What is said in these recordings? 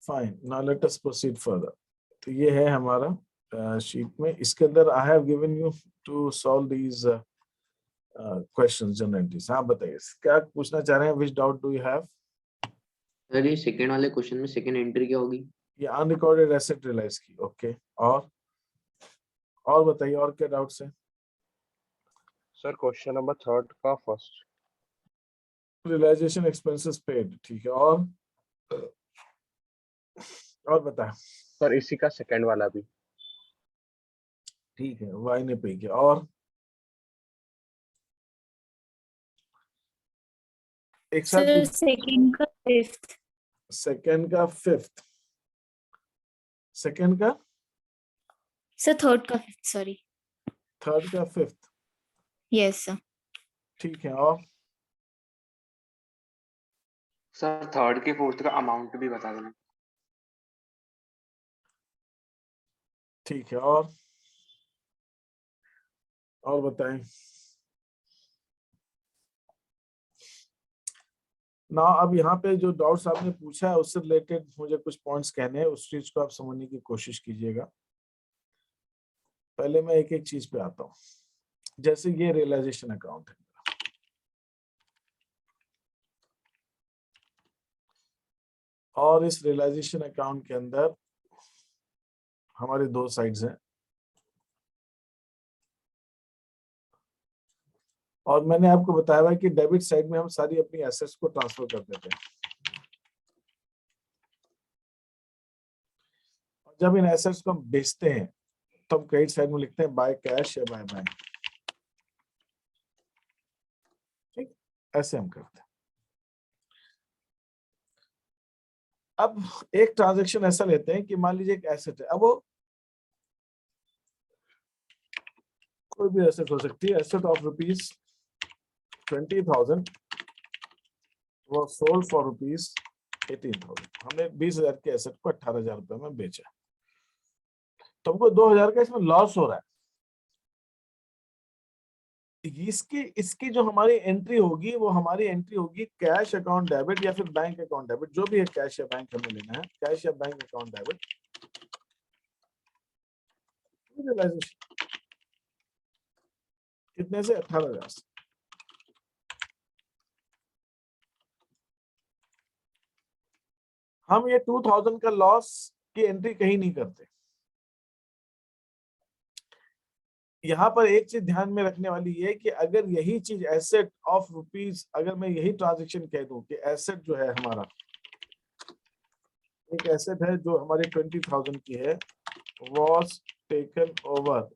Fine, now let us proceed further. तो ये है हमारा शीट में, इसके अंदर I have given you to solve these questions general entries. हाँ बताइए क्या पूछना चाह रहे हैं, which doubt do you have? Sir ये सेकंड वाले क्वेश्चन में सेकंड एंट्री क्या होगी? ये अनरिकॉर्डेड एसेट रियलाइज की। ओके, और बताइए और क्या डाउट्स है? सर क्वेश्चन नंबर थर्ड का फर्स्ट रियलाइजेशन एक्सपेंसेस पेड, ठीक है। और बताएं। सर इसी का सेकंड वाला भी ठीक है, वाई ने पे किया। और एक साथ सर सेकंड का फिफ्थ। सेकंड का फिफ्थ, सेकंड का सर थर्ड का फिफ्थ, सॉरी। थर्ड का फिफ्थ, यस सर। ठीक है। और सर थर्ड के फोर्थ का अमाउंट भी बता देना। ठीक है। और बताएं ना। अब यहाँ पे जो डाउट्स आपने पूछा है उससे रिलेटेड मुझे कुछ पॉइंट्स कहने हैं, उस चीज को आप समझने की कोशिश कीजिएगा। पहले मैं एक एक चीज पे आता हूँ। जैसे ये रियलाइजेशन अकाउंट है और इस रियलाइजेशन अकाउंट के अंदर हमारे दो साइड्स हैं, और मैंने आपको बताया हुआ है कि डेबिट साइड में हम सारी अपनी एसेट्स को ट्रांसफर कर देते हैं। और जब इन एसेट्स को हम बेचते हैं तो हम क्रेडिट साइड में लिखते हैं बाय कैश या बाय बैंक। ठीक, ऐसे हम करते हैं। अब एक ट्रांजैक्शन ऐसा लेते हैं कि मान लीजिए एक एसेट है, अब वो कोई भी एसेट हो सकती है। एसेट ऑफ रुपीज 20,000 वो सोल्ड फॉर रुपीज 18,000। हमने 20,000 के एसेट को 18,000 रुपए में बेचा, तो हमको 2,000 का इसमें लॉस हो रहा है। इसकी जो हमारी एंट्री होगी वो हमारी एंट्री होगी कैश अकाउंट डेबिट या फिर बैंक अकाउंट डेबिट, जो भी है। कैश या बैंक हमें लेना है, कैश या बैंक अकाउंट डेबिट। कितने से? 18,000 से। हम ये 2,000 का लॉस की एंट्री कहीं नहीं करते। यहाँ पर एक चीज ध्यान में रखने वाली है कि अगर यही चीज एसेट ऑफ रुपीज, अगर मैं यही ट्रांजैक्शन कह दूं कि एसेट जो है हमारा, एक एसेट है जो हमारी 20,000 की है, was taken over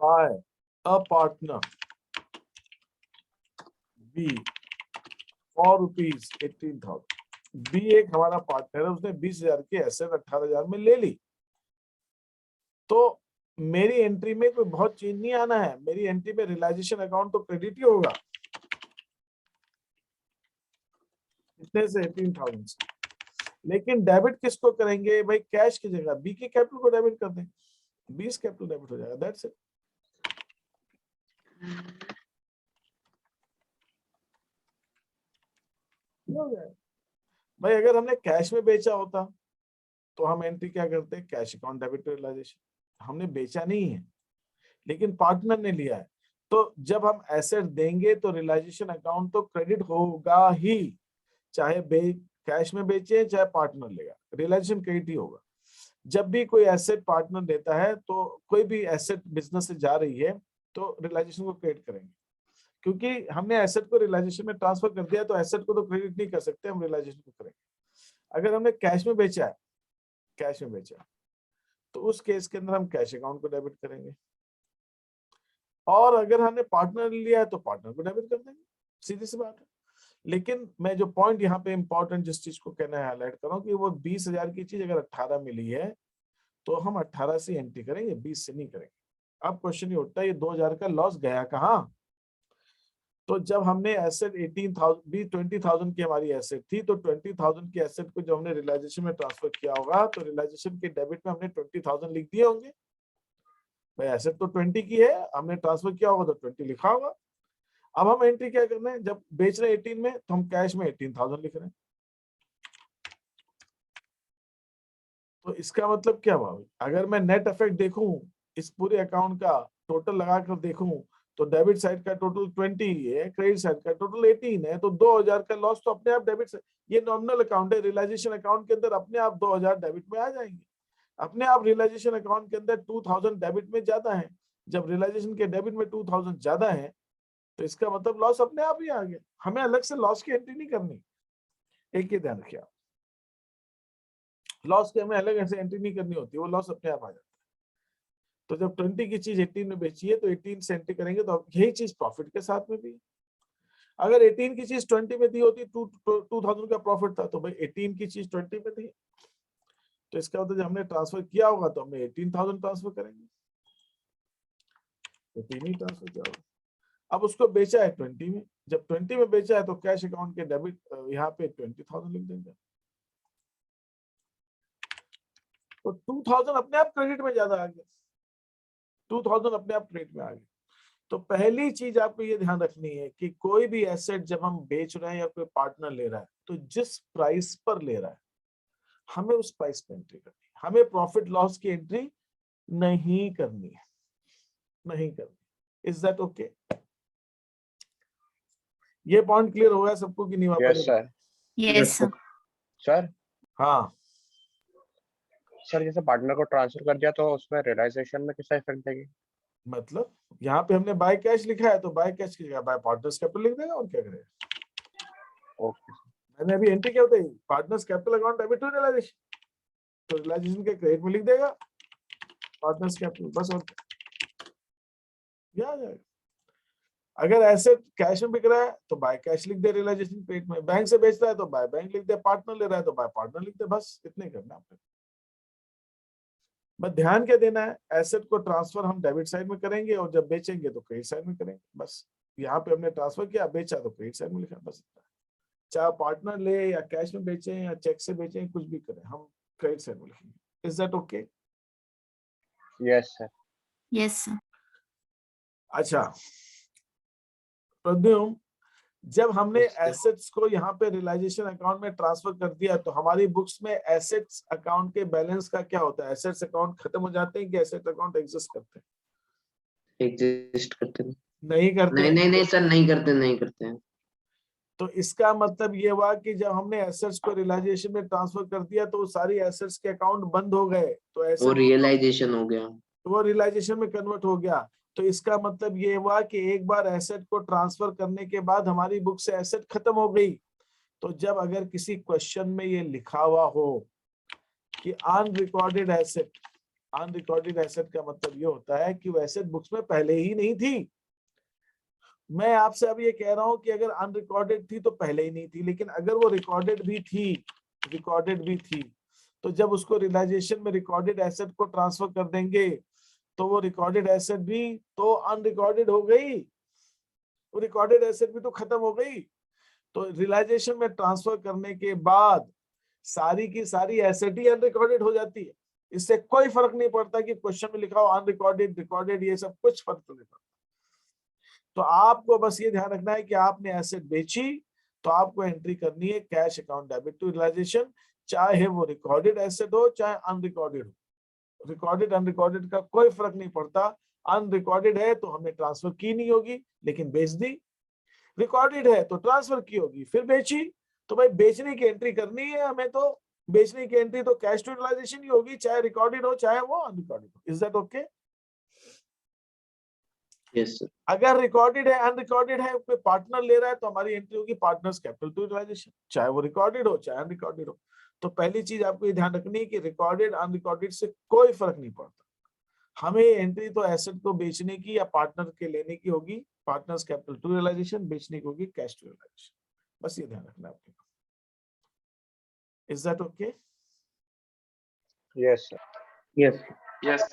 by a partner B for rupees 18,000। B एक हमारा पार्टनर है, उसने 20,000 की एसेट 18,000 में ले ली, तो मेरी एंट्री में कोई बहुत चेंज नहीं आना है। मेरी एंट्री में रियलाइजेशन अकाउंट तो क्रेडिट ही होगा। कितने से? 18,000 से। लेकिन डेबिट किसको करेंगे भाई? कैश की जगह बी के कैपिटल को डेबिट कर दें, 20 कैपिटल डेबिट हो जाएगा। That's it. भाई अगर हमने कैश में बेचा होता तो हम एंट्री क्या करते? Cash account debit realisation. हमने बेचा नहीं है लेकिन पार्टनर ने लिया है, तो जब हम एसेट देंगे तो रियलाइजेशन अकाउंट तो क्रेडिट होगा ही, चाहे कैश में बेचे चाहे पार्टनर लेगा, रियलाइजेशन क्रेडिट ही होगा। जब भी कोई एसेट पार्टनर लेता है तो कोई भी एसेट बिजनेस से जा रही है तो रियलाइजेशन को क्रेडिट करेंगे, क्योंकि हमने एसेट को रियलाइजेशन में ट्रांसफर कर दिया, तो एसेट को तो क्रेडिट नहीं कर सकते, हम रियलाइजेशन को करेंगे। अगर हमने कैश में बेचा है, कैश में बेचा तो उस केस के अंदर हम कैश अकाउंट को डेबिट करेंगे, और अगर हमने पार्टनर लिया है तो पार्टनर को डेबिट कर देंगे। सीधी सी बात है। लेकिन मैं जो पॉइंट यहाँ पे इंपॉर्टेंट जिस चीज को कहना है, हाईलाइट कर रहा हूँ कि वो 20,000 की चीज अगर 18 मिली है तो हम 18 से एंट्री करेंगे, 20 से नहीं करेंगे। अब क्वेश्चन ये उठता है, ये 2,000 का लॉस गया कहाँ? तो जब हमने एसेट 18,000 20,000 की हमारी एसेट थी, तो 20,000 की एसेट को जब हमने रियलाइजेशन में ट्रांसफर किया होगा तो रियलाइजेशन के डेबिट में हमने 20,000 लिख दिए होंगे। भाई एसेट तो 20 की है, हमने ट्रांसफर किया होगा तो 20 लिखा होगा। अब हम एंट्री क्या करना है? जब बेच रहे 18 में तो हम कैश में 18,000 लिख रहे हैं। तो इसका मतलब क्या हुआ? अगर मैं नेट इफेक्ट देखूं इस पूरे अकाउंट का टोटल लगाकर देखूं तो डेबिट साइड का टोटल 20 है, क्रेडिट साइड का टोटल 18 है, तो 2000 का लॉस तो अपने आप डेबिट से, ये नॉमिनल अकाउंट है, रियलाइजेशन अकाउंट के अंदर अपने आप 2000 डेबिट में आ जाएंगे। अपने आप रियलाइजेशन अकाउंट के अंदर 2000 डेबिट में ज्यादा है। जब रियलाइजेशन के डेबिट में 2000 ज्यादा है तो इसका मतलब लॉस अपने आप ही आ गया, हमें अलग से लॉस की एंट्री नहीं करनी। एक ही ध्यान रखिए, लॉस की हमें अलग ऐसे एंट्री नहीं करनी होती, वो लॉस अपने आप आ जाता है। तो जब 20 की चीज 18 में बेची है तो 18 से एंट्री करेंगे, तो यही चीज प्रॉफिट के साथ में भी है। अगर 18 की चीज 20 में दी होती, 2000 का प्रॉफिट था, तो भाई 18 की चीज 20 में दी, तो इसका मतलब जब हमने ट्रांसफर किया होगा तो हमने 18,000 ट्रांसफर करेंगे, 18 ही ट्रांसफर किया होगा। अब उसको बेचा है 20 में, जब 20 में बेचा है तो कैश अकाउंट के डेबिट यहाँ पे 20,000 लिख देंगे, तो 2000 अपने आप क्रेडिट में ज्यादा आ गया, 2000 अपने आप क्रेडिट में आ गया। तो पहली चीज आपको ये ध्यान रखनी है कि कोई भी एसेट जब हम बेच रहे हैं या कोई पार्टनर ले रहा है तो जिस प्राइस पर ले रहा है हमें उस प्राइस पे एंट्री करनी है, हमें प्रॉफिट लॉस की एंट्री नहीं करनी है, नहीं करनी। Is that okay? ये पॉइंट क्लियर हो गया सबको कि नहीं? वापस yes sir. Yes, sir. Sir हाँ, सर जैसे पार्टनर को ट्रांसफर कर दिया तो उसमें रियलाइजेशन में कितना इफेक्ट देगी? मतलब यहाँ पे हमने बाय कैश लिखा है तो बाय कैश की जगह बाय पार्टनर्स कैपिटल लिख देगा, और क्या करेगा। ओके। मैंने अभी एंट्री क्या होता है, partners capital account debit to realisation, तो रियलाइजेशन के क्रेडिट में लिख देगा पार्टनर्स कैपिटल, बस। और क्या आ जाएगा? अगर एसेट कैश में बिक रहा है तो बाय कैश लिख दे रियलाइजेशन क्रेडिट में, बैंक से बेच रहा है तो बाय बैंक लिख दे, पार्टनर ले रहा है तो बाय पार्टनर लिख दे, बस इतने करना आपको। बस ध्यान क्या देना है, एसेट को ट्रांसफर हम डेबिट साइड में करेंगे और जब बेचेंगे तो क्रेडिट साइड में करेंगे, बस। यहाँ पे हमने ट्रांसफर किया, बेचा तो क्रेडिट साइड में लिखा, बस इतना। चाहे पार्टनर ले या कैश में बेचे या चेक से बेचे, कुछ भी करें, हम क्रेडिट साइड में लिखेंगे। Is that okay? Yes sir. Yes, sir. अच्छा प्रद्युम्न, जब हमने Yes, sir. एसेट्स को यहाँ पे रियलाइजेशन अकाउंट में ट्रांसफर कर दिया तो हमारी बुक्स में एसेट्स अकाउंट के बैलेंस का क्या होता है? एसेट्स अकाउंट खत्म हो जाते हैं कि एसेट अकाउंट एग्जिस्ट करते हैं? एग्जिस्ट करते हैं। नहीं करते नहीं हैं। नहीं नहीं सर, नहीं करते, नहीं करते हैं। तो इसका मतलब ये हुआ कि जब हमने एसेट्स को रियलाइजेशन में ट्रांसफर कर दिया तो सारी एसेट्स के अकाउंट बंद हो गए, तो वो एसेट रियलाइजेशन हो गया। वो रियलाइजेशन में कन्वर्ट हो गया। तो इसका मतलब ये हुआ कि एक बार एसेट को ट्रांसफर करने के बाद हमारी बुक से एसेट खत्म हो गई। तो जब अगर किसी क्वेश्चन में ये लिखा हुआ हो कि अनरिकॉर्डेड एसेट, अनरिकॉर्डेड एसेट का मतलब ये होता है कि वो एसेट बुक्स में पहले ही नहीं थी। मैं आपसे अब ये कह रहा हूं कि अगर अनरिकॉर्डेड थी तो पहले ही नहीं थी, लेकिन अगर वो रिकॉर्डेड भी थी, रिकॉर्डेड भी थी, तो जब उसको रियलाइजेशन में रिकॉर्डेड एसेट को ट्रांसफर कर देंगे तो वो रिकॉर्डेड एसेट भी तो अनरिकॉर्डेड हो गई, वो रिकॉर्डेड एसेट भी तो खत्म हो गई। तो रियलाइजेशन में ट्रांसफर करने के बाद सारी की सारी एसेट ही अनरिकॉर्डेड हो जाती है। इससे कोई फर्क नहीं पड़ता कि क्वेश्चन में लिखा हो अनरिकॉर्डेड, रिकॉर्डेड, ये सब कुछ फर्क नहीं पड़ता। तो आपको बस ये ध्यान रखना है कि आपने एसेट बेची तो आपको एंट्री करनी है cash account debit to realisation, चाहे वो रिकॉर्डेड एसेट हो चाहे अनरिकॉर्डेड हो। रिकॉर्डेड अनरिकॉर्डेड का कोई फर्क नहीं पड़ता। अनरिकॉर्डेड है तो हमने ट्रांसफर की नहीं होगी लेकिन बेच दी, रिकॉर्डेड है तो ट्रांसफर की होगी फिर बेची। तो भाई बेचने की एंट्री करनी है हमें, तो बेचने की एंट्री तो कैश टू रियलाइजेशन ही होगी, चाहे रिकॉर्डेड हो चाहे वो अनरिकॉर्डेड हो। Is that okay? Yes sir. अगर रिकॉर्डेड है अनरिकॉर्डेड है, कोई पार्टनर ले रहा है तो हमारी एंट्री होगी पार्टनर्स कैपिटल टू रियलाइजेशन, चाहे वो रिकॉर्डेड हो चाहे अनरिकॉर्डेड हो। तो पहली चीज आपको ये ध्यान रखनी है कि रिकॉर्डेड अनरिकॉर्डेड से कोई फर्क नहीं पड़ता, हमें एंट्री तो एसेट को बेचने की या पार्टनर के लेने की होगी, पार्टनर्स कैपिटल टू रियलाइजेशन, बेचने की होगी कैश टू रियलाइजेशन। बस ये ध्यान रखना आपको। Is that okay? Yes sir. Yes. Yes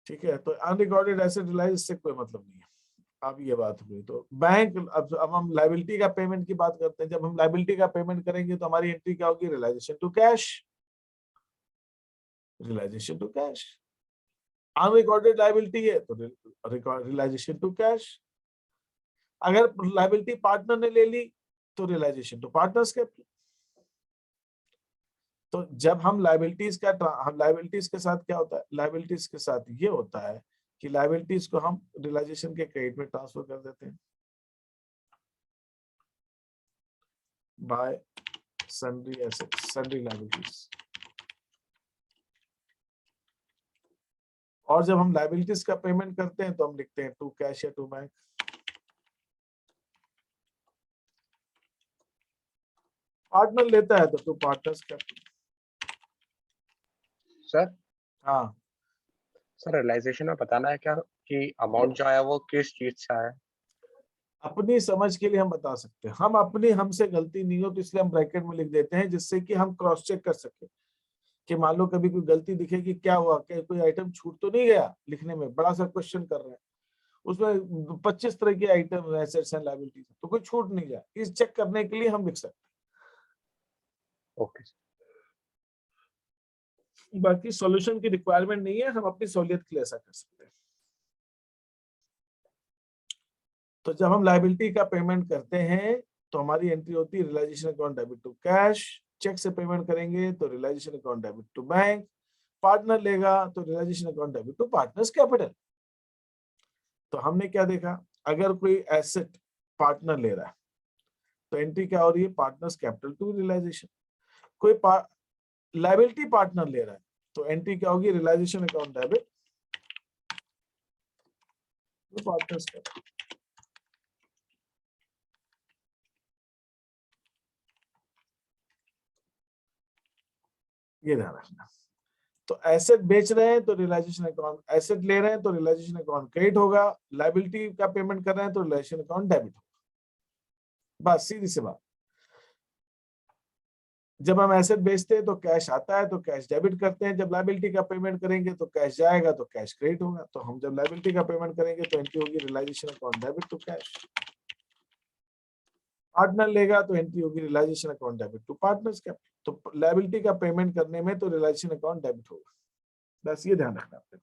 ठीक है, तो अनरिकॉर्डेड एसेट रियलाइज से कोई मतलब नहीं है। अब ये बात हुई तो बैंक, अब हम लायबिलिटी का पेमेंट की बात करते हैं। जब हम लायबिलिटी का पेमेंट करेंगे तो हमारी एंट्री क्या होगी? Realisation to cash, realisation to cash. Unrecorded liability है तो रियलाइजेशन टू कैश। अगर लायबिलिटी पार्टनर ने ले ली तो रियलाइजेशन टू पार्टनर्स कैपिटल। तो जब हम लायबिलिटीज के साथ क्या होता है, लायबिलिटीज के साथ ये होता है कि लायबिलिटीज को हम रियलाइजेशन के क्रेडिट में ट्रांसफर कर देते हैं bye sundry assets, sundry liabilities. और जब हम लायबिलिटीज का पेमेंट करते हैं तो हम लिखते हैं टू कैश या टू बैंक। पार्टनर लेता है तो टू पार्टनर्स कैपिटल। सर हाँ, सर रियलाइजेशन में बताना है क्या कि अमाउंट जो आया वो किस चीज से आया? अपनी समझ के लिए हम बता सकते हैं। हमसे गलती नहीं हो तो इसलिए हम ब्रैकेट में लिख देते हैं, जिससे कि हम क्रॉस चेक कर सके कि मान लो कभी कोई गलती दिखेगी, क्या हुआ, क्या कोई आइटम छूट तो नहीं गया लिखने में, बड़ा सा क्वेश्चन कर रहे हैं, उसमें 25 तरह के आइटम एसेट्स एंड लायबिलिटीज, तो कोई छूट नहीं जाए, इस चेक करने के लिए हम लिख सकते ओके। हैं। बाकी सॉल्यूशन की रिक्वायरमेंट नहीं है, हम अपनी सहूलियत के लिए ऐसा कर सकते हैं। तो जब हम लायबिलिटी का पेमेंट करते हैं तो हमारी एंट्री होती है realisation account debit to cash. Cheque से पेमेंट करेंगे तो realisation account debit to bank. Partner लेगा तो realisation account debit to partners capital. तो हमने क्या देखा, अगर कोई एसेट पार्टनर ले रहा है तो एंट्री क्या हो रही है, पार्टनर्स कैपिटल टू रियलाइजेशन। कोई लायबिलिटी पार्टनर ले रहा है तो एंट्री क्या होगी, realisation account debit to partners capital. ये ध्यान रखना। तो एसेट बेच रहे हैं तो रियलाइजेशन अकाउंट, एसेट ले रहे हैं तो रियलाइजेशन अकाउंट क्रेडिट होगा, लायबिलिटी का पेमेंट कर रहे हैं तो रियलाइजेशन अकाउंट डेबिट होगा। बस सीधी सी बात। जब हम एसेट बेचते हैं तो कैश आता है तो कैश डेबिट करते हैं, जब लायबिलिटी का पेमेंट करेंगे तो कैश जाएगा तो कैश क्रेडिट होगा। तो हम जब लायबिलिटी का पेमेंट करेंगे तो एंट्री होगी realisation account debit to cash. Partner लेगा तो एंट्री होगी realisation account debit to partners capital. तो लायबिलिटी का पेमेंट करने में तो रियलाइजेशन अकाउंट डेबिट होगा। बस ये ध्यान रखना आपको।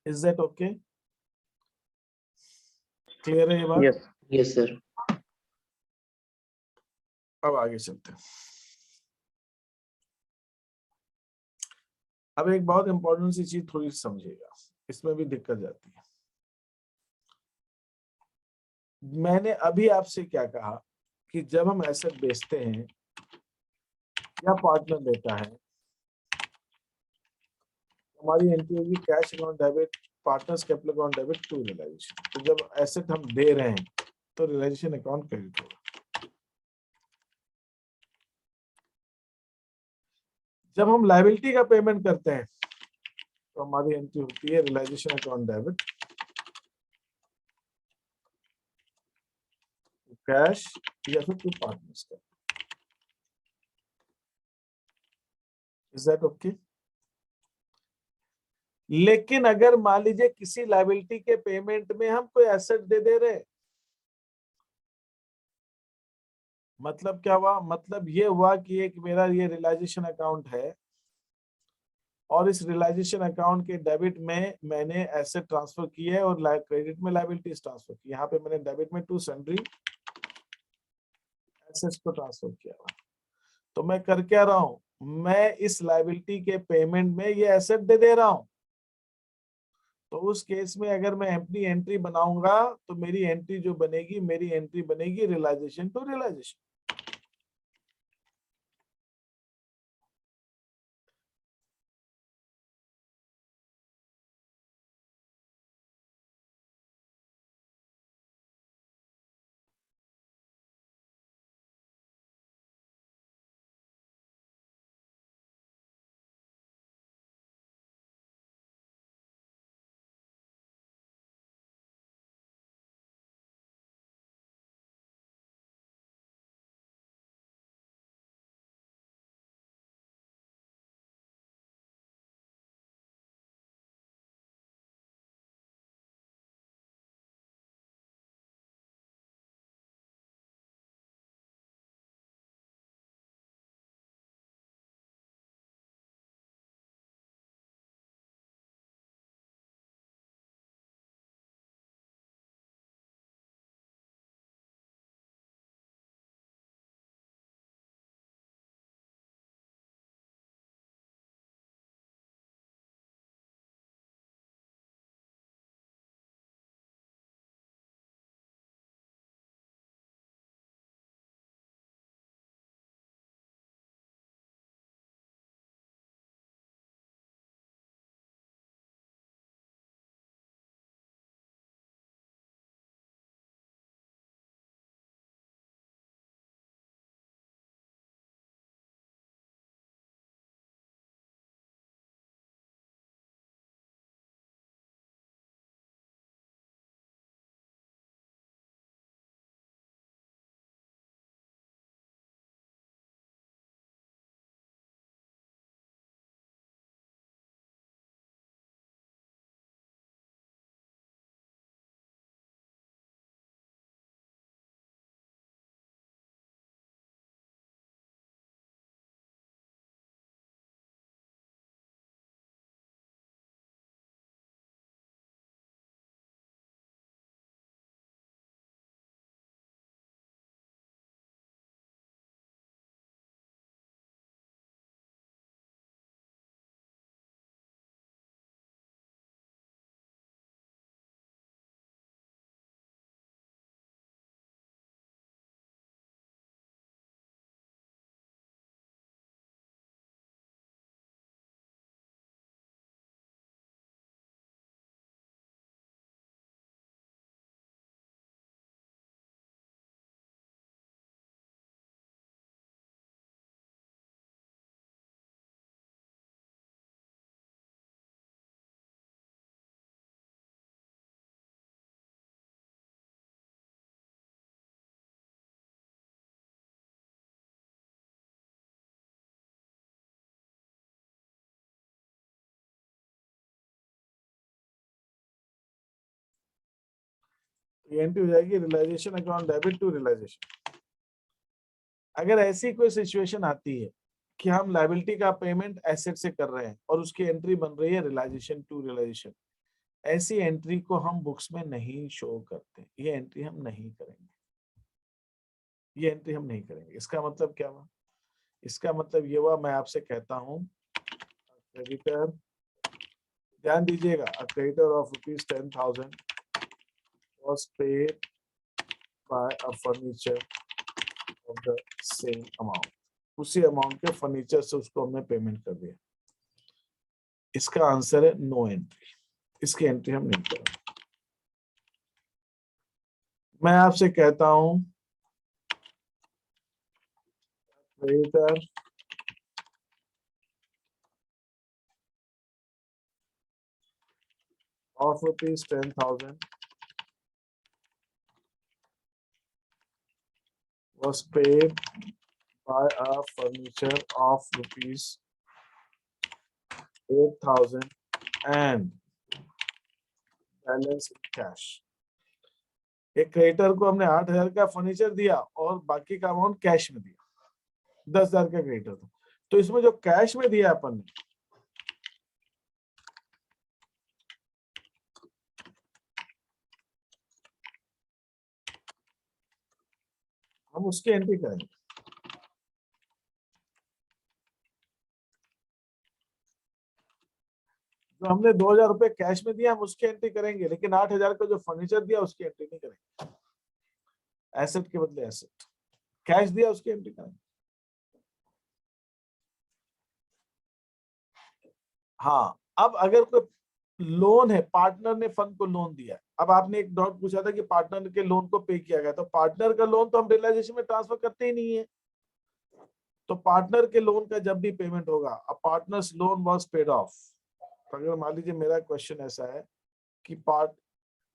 Is that okay? क्लियर है ये बात? यस। Yes sir. अब आगे चलते हैं। अब एक बहुत इंपॉर्टेंट सी चीज थोड़ी समझिएगा, इसमें भी दिक्कत जाती है। मैंने अभी आपसे क्या कहा कि जब हम एसेट बेचते हैं या पार्टनर लेता है, हमारी एंट्री होगी cash account debit partners capital account debit to realisation. तो जब एसेट हम दे रहे हैं तो रियलाइजेशन अकाउंट क्रेडिट होगा। जब हम लायबिलिटी का पेमेंट करते हैं तो हमारी एंट्री होती है रियलाइजेशन अकाउंट डेबिट कैश या फिर टू पार्टनर्स का। Is that okay? लेकिन अगर मान लीजिए किसी लायबिलिटी के पेमेंट में हम कोई एसेट दे रहे, मतलब क्या हुआ, मतलब ये हुआ कि एक मेरा ये रियलाइजेशन अकाउंट है और इस रियलाइजेशन अकाउंट के डेबिट में मैंने एसेट ट्रांसफर की है और क्रेडिट में लायबिलिटीज ट्रांसफर की। यहाँ पे मैंने डेबिट में टू सन्ड्री एसेट्स को ट्रांसफर किया हुआ। तो मैं कर क्या रहा हूं, मैं इस लायबिलिटी के पेमेंट में ये एसेट दे रहा हूं। तो उस केस में अगर मैं अपनी एंट्री बनाऊंगा तो मेरी एंट्री जो बनेगी, मेरी एंट्री बनेगी रियलाइजेशन टू रियलाइजेशन। ये एंट्री हो जाएगी realisation account debit to realisation. अगर ऐसी कोई सिचुएशन आती है कि हम लायबिलिटी का पेमेंट एसेट से कर रहे हैं और उसकी एंट्री बन रही है रियलाइजेशन टू रियलाइजेशन, ऐसी एंट्री को हम बुक्स में नहीं शो करते, ये एंट्री हम नहीं करेंगे, ये एंट्री हम नहीं करेंगे। इसका मतलब क्या हुआ? इसका मतलब ये हुआ, मैं आपसे कहता हूं क्रेडिटर, ध्यान दीजिएगा, a creditor of ₹10,000 was paid by a furniture of the same amount, उसी अमाउंट के फर्नीचर से उसको हमने पेमेंट कर दिया। इसका आंसर है नो एंट्री, इसकी एंट्री हम नहीं करेंगे। मैं आपसे कहता हूं creditor of ₹10,000 was paid by a furniture of ₹8,000 and balance in cash। एक क्रेडिटर को हमने 8,000 का फर्नीचर दिया और बाकी का अमाउंट कैश में दिया, 10,000 का क्रेडिटर था। तो इसमें जो कैश में दिया अपन ने, हम उसकी एंट्री करेंगे। जो हमने 2,000 रुपए कैश में दिया हम उसकी एंट्री करेंगे, लेकिन 8,000 का जो फर्नीचर दिया उसकी एंट्री नहीं करेंगे। एसेट के बदले एसेट, कैश दिया उसकी एंट्री करेंगे। हाँ, अब अगर कोई लोन है, पार्टनर ने फंड को लोन दिया, अब आपने एक डाउट पूछा था कि पार्टनर के लोन को पे किया गया, तो पार्टनर का लोन तो हम रियलाइजेशन में ट्रांसफर करते ही नहीं है। तो पार्टनर के लोन का जब भी पेमेंट होगा, a partners loan was paid off, अगर मान लीजिए मेरा क्वेश्चन ऐसा है कि part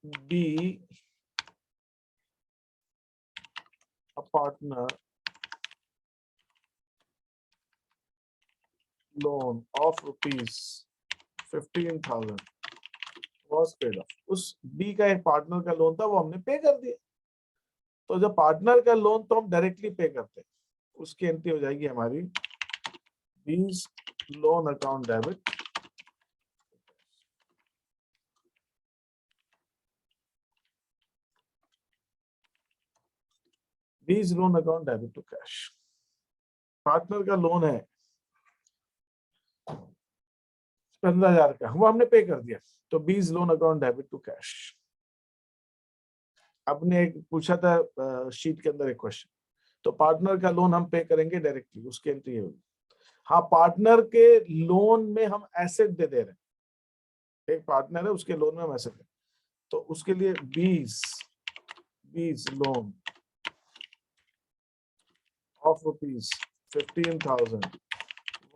B, a partner loan of ₹15,000 was paid off, उस बी का एक पार्टनर का लोन था वो हमने पे कर दिया। तो जब पार्टनर का लोन तो हम डायरेक्टली पे करते हैं, उसकी एंट्री हो जाएगी हमारी B's loan account debit, B's loan account debit to cash. Partner का लोन है 15,000 का, वो हमने पे कर दिया, तो B's loan account debit to cash. आपने एक पूछा था शीट के अंदर एक क्वेश्चन, तो पार्टनर का लोन हम पे करेंगे डायरेक्टली, उसकी एंट्री होगी। हाँ, पार्टनर के लोन में हम एसेट दे रहे हैं, एक पार्टनर है उसके लोन में हम एसेट, तो उसके लिए बीज loan of ₹15,000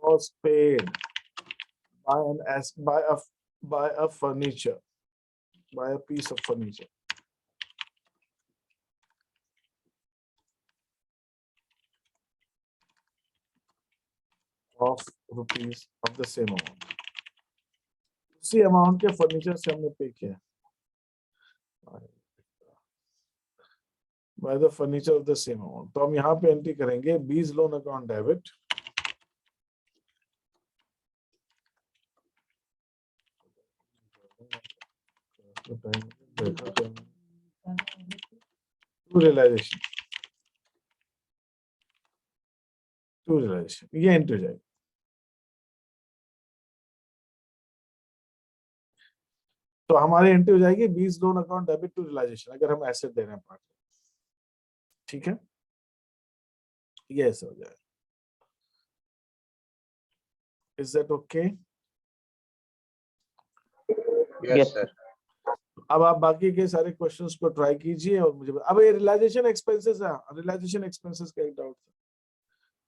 was paid by a furniture, by a piece of furniture of rupees of the same amount, उसी अमाउंट के फर्नीचर से हमने पे किया, by the furniture of the same amount। तो हम यहाँ पे एंट्री करेंगे B's loan account debit to realisation, ये एंट्री हो जाएगी। तो हमारी एंट्री हो जाएगी B's loan account debit to realisation, अगर हम एसेट दे रहे हैं पार्टनर। ठीक है, ये ऐसा हो जाएगा। Is that okay? Yes sir. अब आप बाकी के सारे क्वेश्चंस को ट्राई कीजिए और मुझे अब ये रियलाइजेशन एक्सपेंसेस है, रियलाइजेशन एक्सपेंसेस का एक डाउट था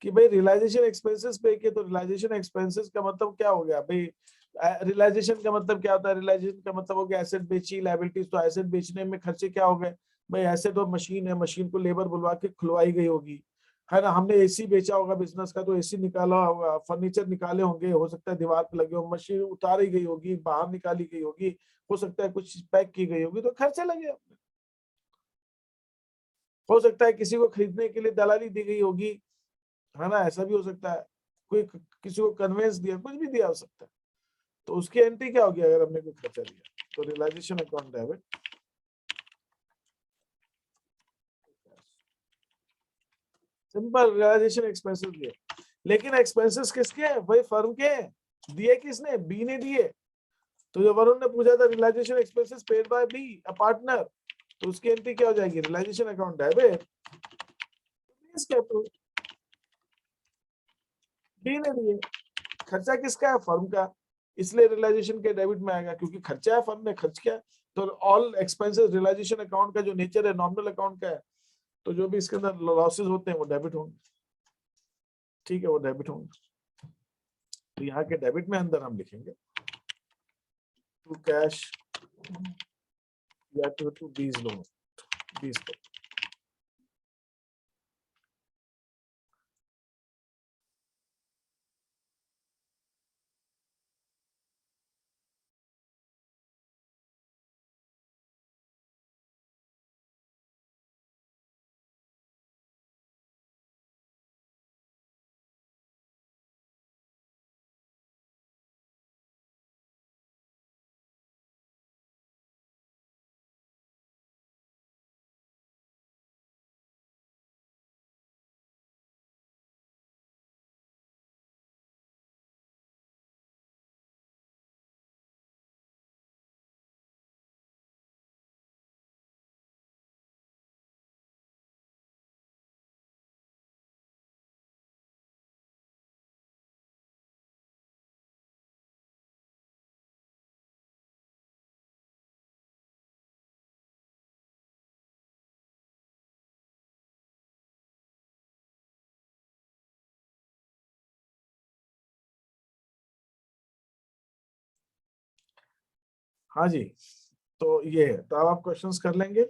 कि भाई रियलाइजेशन एक्सपेंसेस पे किए, तो रियलाइजेशन एक्सपेंसेस का मतलब क्या हो गया भाई? रियलाइजेशन का मतलब क्या होता है? रियलाइजेशन का मतलब हो गया एसेट बेची, लायबिलिटीज, तो एसेट बेचने में खर्चे क्या हो गए भाई? एसेट और मशीन है, मशीन को लेबर बुलवा के खुलवाई गई होगी, है ना? हमने एसी बेचा होगा बिजनेस का, तो एसी निकाला होगा, फर्नीचर निकाले होंगे, हो सकता है दीवार पे लगे हो, मशीन उतारी गई होगी, बाहर निकाली गई होगी, हो सकता है कुछ पैक की गई होगी, तो खर्चे लगे अपने। हो सकता है किसी को खरीदने के लिए दलाली दी गई होगी, है ना, ऐसा भी हो सकता है, कोई किसी को कन्वेंस दिया, कुछ भी दिया हो सकता है, तो उसकी एंट्री क्या होगी अगर हमने कोई खर्चा दिया? तो realisation account debit, simple realisation expenses दिए, लेकिन एक्सपेंसेस किसके हैं? भाई फर्म के हैं। दिए किसने? बी ने दिए। तो जो वरुण ने पूछा था realisation expenses paid by B a partner, तो उसकी एंट्री क्या हो जाएगी? रियलाइजेशन अकाउंट डेबिट, बी ने दिए, खर्चा किसका है? फर्म का, इसलिए रियलाइजेशन के डेबिट में आएगा, क्योंकि खर्चा है, फर्म ने खर्च किया। तो ऑल एक्सपेंसेस रियलाइजेशन अकाउंट का जो नेचर है नॉमिनल अकाउंट का है, तो जो भी इसके अंदर लॉसेस होते हैं वो डेबिट होंगे, ठीक है, वो डेबिट होंगे। तो यहाँ के डेबिट में अंदर हम लिखेंगे टू कैश या टू बीज लोन, बीज को। हाँ जी, तो ये है, तो अब आप क्वेश्चंस कर लेंगे।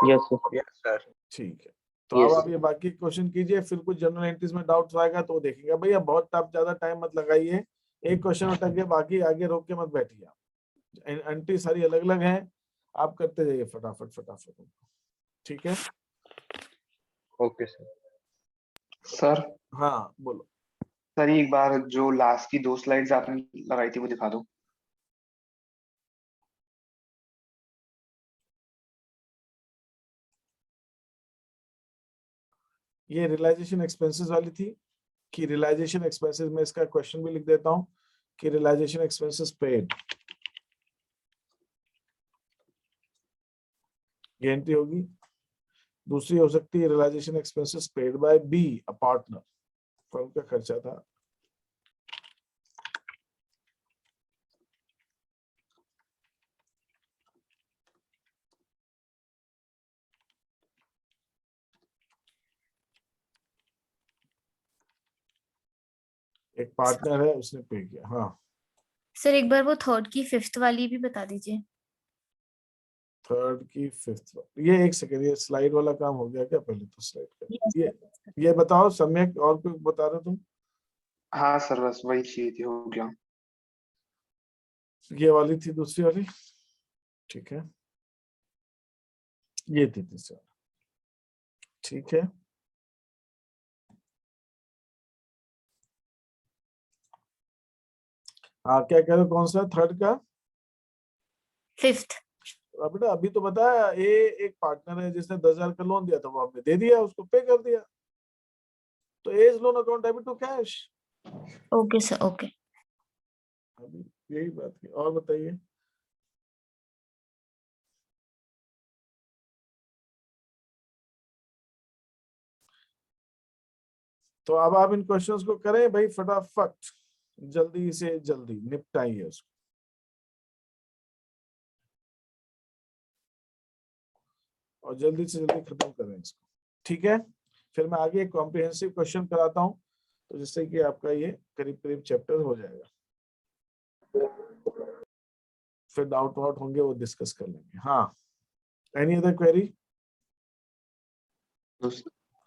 Yes sir. ठीक है, तो अब Yes. आप ये बाकी क्वेश्चन कीजिए, फिर कुछ जनरल एंट्रीज में डाउट्स आएगा तो देखेंगे। भैया बहुत ज्यादा टाइम मत लगाइए, एक क्वेश्चन अटक गया, बाकी आगे रोक के मत बैठिए आप। एंट्री सारी अलग अलग हैं, आप करते जाइए फटाफट फटाफट, ठीक है। Okay sir. सर हाँ बोलो। सर एक बार जो लास्ट की 2 स्लाइड्स आपने लगाई थी वो दिखा दो। ये रियलाइजेशन एक्सपेंसेस वाली थी, कि रियलाइजेशन एक्सपेंसेस में इसका क्वेश्चन भी लिख देता हूँ कि रियलाइजेशन एक्सपेंसेस पेड, ये एंट्री होगी। दूसरी हो सकती है realisation expenses paid by B a partner, firm का खर्चा था। एक पार्टनर है उसने पे किया। हाँ सर एक बार वो थर्ड की फिफ्थ वाली भी बता दीजिए। थर्ड की फिफ्थ, ये एक सेकंड, ये स्लाइड वाला काम हो गया क्या? पहले तो स्लाइड का Yes, ये sir. ये बताओ सम्यक, और कुछ बता रहे हो तुम? हाँ सर बस वही चाहिए थी, हो गया। ये वाली थी दूसरी वाली, ठीक है, ये थी तीसरी वाली, ठीक है। हाँ क्या कह रहे हो, कौन सा थर्ड का? फिफ्थ। अब बेटा अभी तो बताया, एक पार्टनर है जिसने 10,000 का लोन दिया था, वो आपने दे दिया, उसको पे कर दिया, तो A's loan account debit to cash. Okay sir, okay. अभी यही बात की, और बताइए। तो अब आप इन क्वेश्चंस को करें भाई फटाफट, जल्दी से जल्दी निपटाइए उसको, और जल्दी से जल्दी खत्म करें इसको, ठीक है। फिर मैं आगे एक कॉम्प्रिहेंसिव क्वेश्चन कराता हूँ, तो जिससे कि आपका ये करीब करीब चैप्टर हो जाएगा। फिर डाउट वाउट होंगे वो डिस्कस कर लेंगे। हाँ, any other query? No, sir.